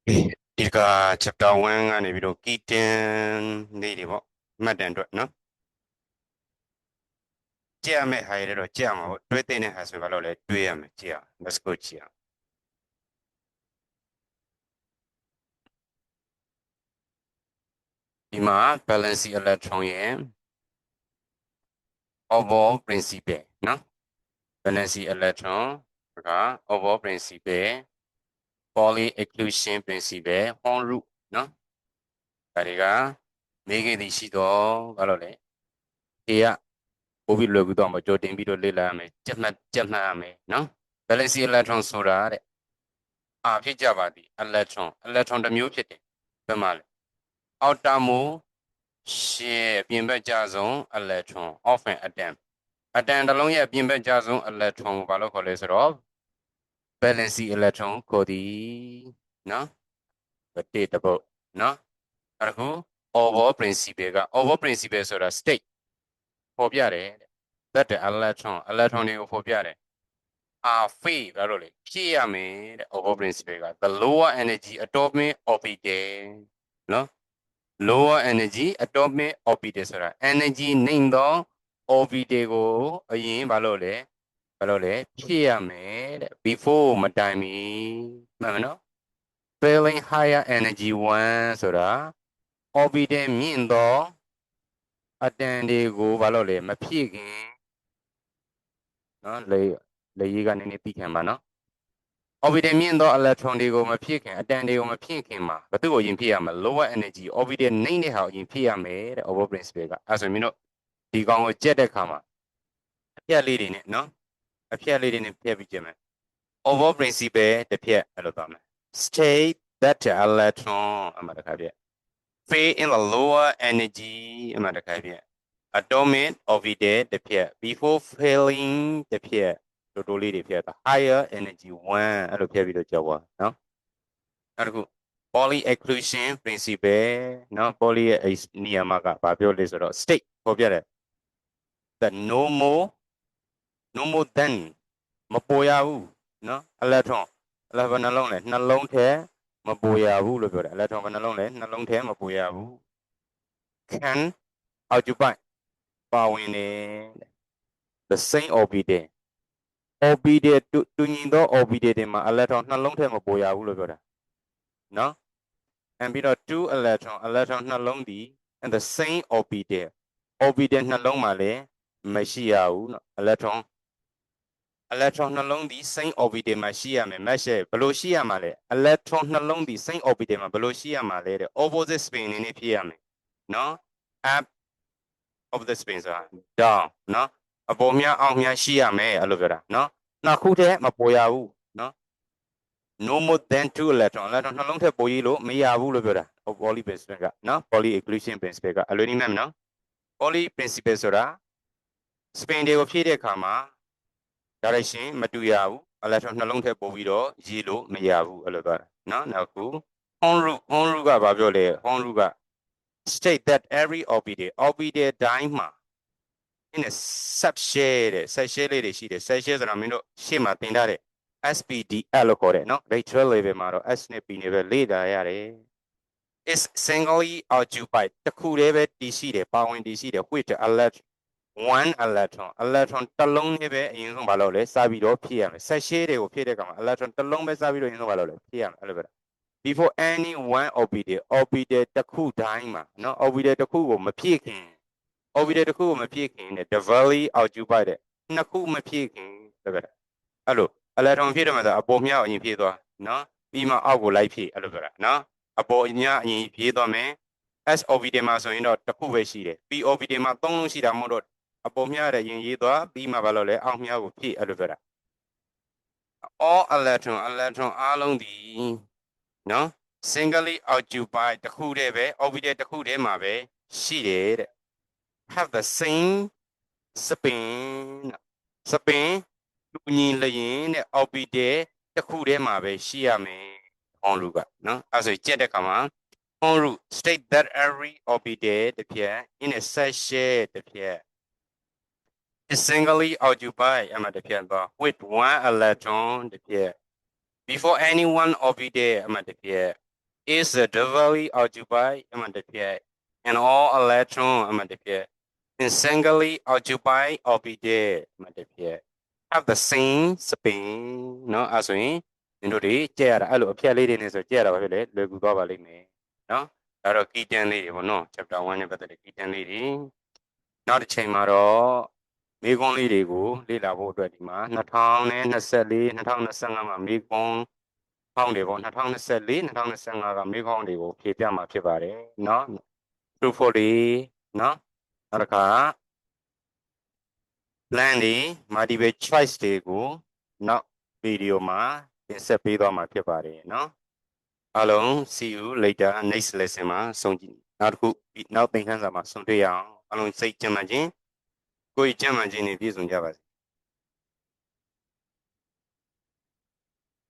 ဒီက chapter 1ကနေပြီးတော့ key 10နေတွေပေါ့မှတ်တမ်းအတွက်နော်ကြည့်ရမယ့်ဟာရတော့ကြည့်ရမှာပေါ့တွေးတဲ့ဟာဆိုဘာလို့လဲတွေးရမယ်ကြည့်ရအောင် let's go ကြည့်အောင်ဒီမှာ valence electron ရဲ့ overall principle နော် valence electron က overall principle Pauli exclusion principle Horn rule နော်ဒါတွေကမေးခဲ့သည်ရှိတော့ဘာလို့လဲဒီကပို့ပြီးလွယ်ကူတော့မကြိုတင်ပြီးတော့လေ့လာရမယ်ကြက်မှတ်ရမယ်နော် valence electron ဆိုတာတဲ့ဖြစ်ကြပါသည် electron တစ်မျိုးဖြစ်တယ်ဘယ်မှာလဲ outermost ရှေ့ပြင်ဘက်ကျဆုံး electron of an atom တစ်လုံးရဲ့ပြင်ဘက်ကျဆုံး electron ကိုဘာလို့ခေါ်လဲဆိုတော့ valence electron ခေါ်သည်နော်တစ်ပုတ်နော်အဲ့ဒါကို overall principle က overall principle ဆိုတာ state ဖော်ပြတယ်that the electron တွေကိုဖော်ပြတယ်phase ဘာလို့လဲဖြည့်ရမယ်တဲ့ overall principle က the lower energy atomic orbital နော် lower energy atomic orbital ဆိုတာ energy နှိမ့်သော orbital ကိုအရင်ဘာလို့လဲဖြည့်ရမယ်တဲ့ before မတိုင်မီမှန်မနော် failing higher energy 1ဆိုတာ orbital မြင့်သောအတန်တွေကိုဘာလို့လဲမဖြည့်ခင်နော်လေရေးကနည်းနည်းပြီးခံပါနော် orbital မြင့်သော electron တွေကိုမဖြည့်ခင်အတန်တွေကိုမဖြည့်ခင်မှာဘယ်သူ့ကိုယင်ဖြည့်ရမလဲ lower energy orbital နှိမ့်တဲ့ဟာကိုယင်ဖြည့်ရမယ်တဲ့ overall principle ကအဲဆိုရင်မင်းတို့ဒီကောင်ကိုကြက်တဲ့ခါမှာအဖြတ်လေးတွေနဲ့နော်အဖြတ်လေးတွေနဲ့ဖြတ်ပြီးကြည့်မယ် overall principle တစ်ဖြတ်အဲ့လိုသွားမယ် state that the electron အမှတခါပြ fail in the lower energy အမှတခါပြ atomic orbital တစ်ဖြတ် before failing တစ်ဖြတ်တိုးလေးတွေဖြတ်တာ higher energy 1အဲ့လိုဖြတ်ပြီးတော့ကြောက်ပါနော်နောက်တစ်ခု Pauli exclusion principle နော် Pauli ရဲ့နေရာမှာကဘာပြောလဲဆိုတော့ state ပေါ်ပြတယ် that no more than မပေါ်ရဘူးနော် electron ဘယ်နှလုံးလဲနှလုံးထဲမပေါ်ရဘူးလို့ပြောတယ် electron ဘယ်နှလုံးလဲနှလုံးထဲမပေါ်ရဘူး can occupy ပါဝင်တယ် the same orbital တူညီသော orbital တွေမှာ electron နှလုံးထဲမပေါ်ရဘူးလို့ပြောတာနော် and ပြီးတော့ two electron နှလုံးဒီ and the same orbital နှလုံးမှာလည်းမရှိရဘူးနော် electron နှလုံးဒီ same orbital မှာရှိရမယ် match ဘယ်လိုရှိရမှာလဲ electron နှလုံးဒီ same orbital မှာဘယ်လိုရှိရမှာလဲတဲ့ opposite spin အနေနဲ့ဖြစ်ရမယ်နော် up opposite spin ဆိုတာ down နော်အပေါ်မြအောက်မြရှိရမယ်အဲ့လိုပြောတာနော်နှစ်ခုတည်းမပေါ်ရဘူးနော် no more than 2 electron နှလုံးထက်ပိုရေးလို့မရဘူးလို့ပြောတာ Pauli principle ကနော် Pauli exclusion principle ကအလွယ်နည်းမှတ်နော် Pauli principle ဆိုတာ spin တွေကိုဖြည့်တဲ့အခါမှာ direction မတူရဘူး electron နှလုံးထက်ပိုပြီးတော့ရေးလို့မရဘူးအဲ့လိုပြောတာနော်နောက်ခု Horn rule ကဘာပြောလဲ Horn rule က state that every orbital တိုင်းမှာ in a subshell တဲ့ subshell လေးတွေရှိတယ် subshell ဆိုတာမင်းတို့ရှေ့မှာသင်ထားတဲ့ SPDL လို့ခေါ်တယ်နော် lateral level မှာတော့ S နဲ့ P နဲ့ပဲလေ့လာရတယ် is singly occupied တစ်ခုတည်းပဲတည်ရှိတယ်ပါဝင်တည်ရှိတယ် with one electron တစ်လုံးနဲ့ပဲအရင်ဆုံးမလုပ်လဲစပြီးတော့ဖြည့်ရမယ် subshell တွေကိုဖြည့်တဲ့အခါမှာ electron တစ်လုံးပဲစပြီးတော့အရင်ဆုံးမလုပ်လဲဖြည့်ရမယ်အဲ့လိုပဲ before any one orbital တစ်ခုတိုင်းမှာနော် orbital တစ်ခုကိုမဖြည့်ခင် orbital တစ်ခုကိုမဖြည့်ခင်တဲ့ the valley occupied တဲ့နှစ်ခုမဖြည့်ခင်တကယ်အဲ့လို electron ဖြည့်တယ်မှာဆိုအပေါ်မြအရင်ဖြည့်သွားနော်ပြီးမှအောက်ကိုလိုက်ဖြည့်အဲ့လိုပြောတာနော်အပေါ်မြအရင်ဖြည့်သွားမယ် s orbital မှာဆိုရင်တော့တစ်ခုပဲရှိတယ် p orbital မှာသုံးလုံးရှိတာမဟုတ်တော့အပေါ်မြတဲ့ရင်ရေးသွားပြီးမှဘာလို့လဲအောက်မြကိုဖြည့်အဲ့လိုပြောတာ all electron အားလုံးဒီနော် singly occupied တစ်ခုတည်းပဲ orbital တစ်ခုတည်းမှာပဲရှိတယ်တဲ့ have the same spin တူညီလျင်တဲ့ orbital တစ်ခုတည်းမှာပဲရှိရမယ် Horn rule ကနော်အဲဆိုကြက်တဲ့ခါမှာ Horn rule state that every orbital တစ်ဖြတ် in a subshell တစ်ဖြတ် is singly occupied အမှတစ်ဖြတ်သွား with one electron တစ်ဖြတ် before any one orbital အမှတစ်ဖြတ် is doubly occupied အမှန်တကယ် and all electron အမှန်တကယ် in singly occupied orbit အမှန်တကယ် have the same spin เนาะအဲ့ဆိုရင်နင်တို့တွေကြည့်ရတာအဲ့လိုအဖြတ်လေးတွေနဲ့ဆိုကြည့်ရတာဘာဖြစ်လဲလွယ်ကူသွားပါလိမ့်မယ်เนาะဒါတော့ key 10လေးတွေပေါ့နော် chapter 1နဲ့ပတ်သက်တဲ့ key 10လေးတွေနောက်တစ်ချိန်မှာတော့မိကုံးလေးတွေကိုလေ့လာဖို့အတွက်ဒီမှာ2024 2025မှာမိကုံးဖောင်းတွေပေါ့2024 2025ကမိကုံးတွေကိုဖြေပြမှာဖြစ်ပါတယ်เนาะ true for တွေเนาะနောက်တစ်ခါ plan တွေ multiple choice တွေကိုနောက်ဗီဒီယိုမှာတင်ဆက်ပေးသွားမှာဖြစ်ပါတယ်เนาะအားလုံး see you later next lesson မှာဆုံကြည့်နောက်တစ်ခုနောက်သင်ခန်းစာမှာဆုံတွေ့ရအောင်အားလုံးစိတ်ကြံမှခြင်းကိုယ်ကြံမှခြင်းနဲ့ပြည့်စုံကြပါစေ